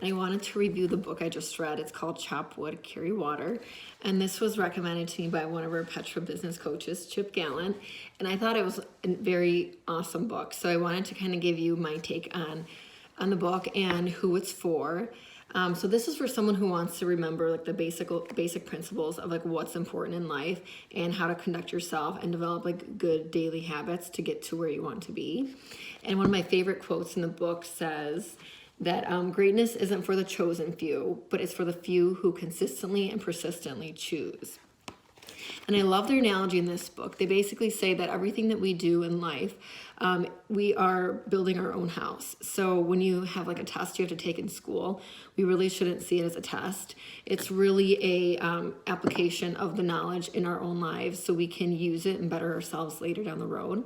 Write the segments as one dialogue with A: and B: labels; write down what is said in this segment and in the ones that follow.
A: and I wanted to review the book I just read. It's called Chop Wood, Carry Water, and this was recommended to me by one of our Petra business coaches, Chip Gallant, and I thought it was a very awesome book. So I wanted to kind of give you my take on the book and who it's for. So this is for someone who wants to remember like the basic principles of like what's important in life and how to conduct yourself and develop like good daily habits to get to where you want to be. And one of my favorite quotes in the book says that greatness isn't for the chosen few, but it's for the few who consistently and persistently choose. And I love their analogy in this book. They basically say that everything that we do in life, we are building our own house. So when you have like a test you have to take in school, we really shouldn't see it as a test. It's really a application of the knowledge in our own lives so we can use it and better ourselves later down the road.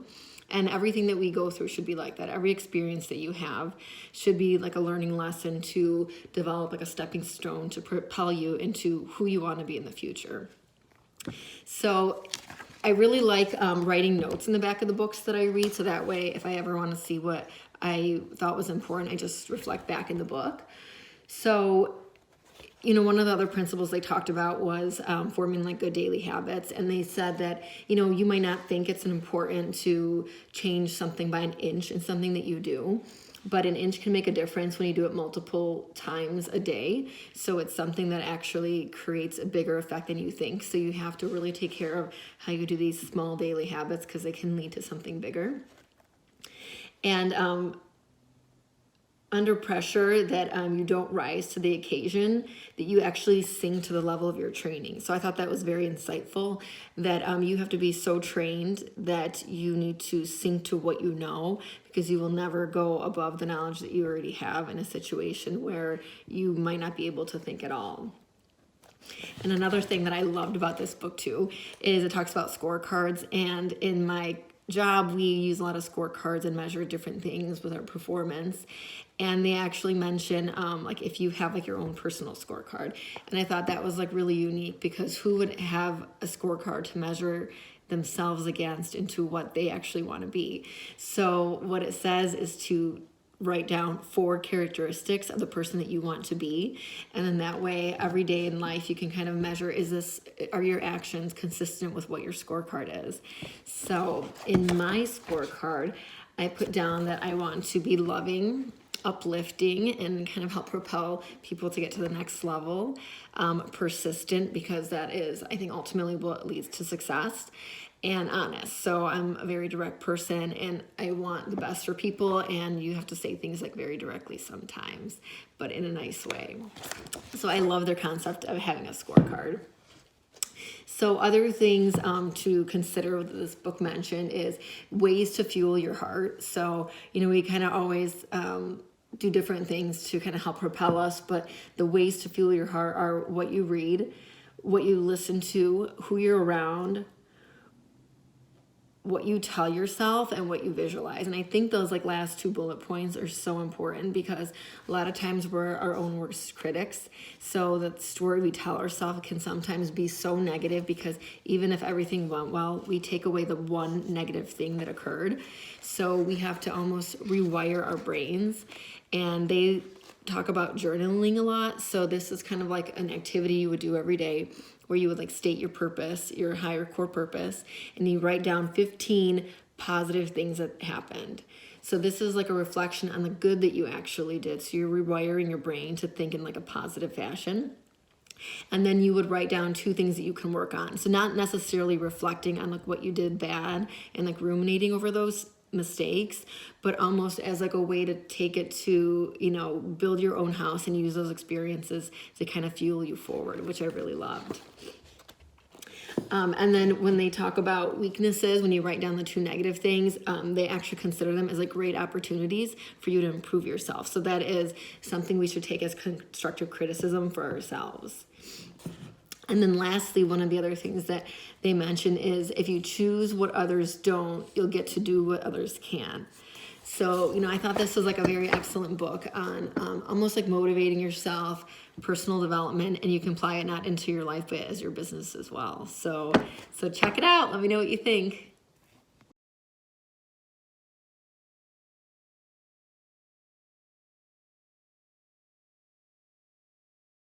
A: And everything that we go through should be like that. Every experience that you have should be like a learning lesson to develop like a stepping stone to propel you into who you want to be in the future. So I really like writing notes in the back of the books that I read, so that way if I ever want to see what I thought was important, I just reflect back in the book. So, you know, one of the other principles they talked about was forming like good daily habits, and they said that, you know, you might not think it's important to change something by an inch in something that you do, but an inch can make a difference when you do it multiple times a day. So it's something that actually creates a bigger effect than you think. So you have to really take care of how you do these small daily habits because they can lead to something bigger. And under pressure, that you don't rise to the occasion, that you actually sink to the level of your training. So I thought that was very insightful, that you have to be so trained that you need to sink to what you know, because you will never go above the knowledge that you already have in a situation where you might not be able to think at all. And another thing that I loved about this book too is it talks about scorecards, and in my job we use a lot of scorecards and measure different things with our performance, and they actually mention like if you have like your own personal scorecard, and I thought that was like really unique, because who would have a scorecard to measure themselves against into what they actually want to be? So what it says is to write down 4 characteristics of the person that you want to be, and then that way every day in life you can kind of measure, are your actions consistent with what your scorecard is? So in my scorecard I put down that I want to be loving, uplifting, and kind of help propel people to get to the next level, persistent, because that is, I think, ultimately what leads to success, and honest. So I'm a very direct person and I want the best for people, and you have to say things like very directly sometimes, but in a nice way. So I love their concept of having a scorecard. So other things to consider that this book mentioned is ways to fuel your heart. So, you know, we kind of always do different things to kind of help propel us, but the ways to fuel your heart are what you read, what you listen to, who you're around, what you tell yourself, and what you visualize. And I think those like last 2 bullet points are so important, because a lot of times we're our own worst critics. So the story we tell ourselves can sometimes be so negative, because even if everything went well, we take away the one negative thing that occurred. So we have to almost rewire our brains. And they talk about journaling a lot. So this is kind of like an activity you would do every day, where you would like state your purpose, your higher core purpose, and you write down 15 positive things that happened. So this is like a reflection on the good that you actually did. So you're rewiring your brain to think in like a positive fashion. And then you would write down 2 things that you can work on. So not necessarily reflecting on like what you did bad and like ruminating over those mistakes, but almost as like a way to take it to, you know, build your own house and use those experiences to kind of fuel you forward, which I really loved. And then when they talk about weaknesses, when you write down the 2 negative things, they actually consider them as like great opportunities for you to improve yourself. So that is something we should take as constructive criticism for ourselves. And then lastly, one of the other things that they mention is if you choose what others don't, you'll get to do what others can. So, you know, I thought this was like a very excellent book on almost like motivating yourself, personal development, and you can apply it not into your life, but as your business as well. So check it out. Let me know what you think.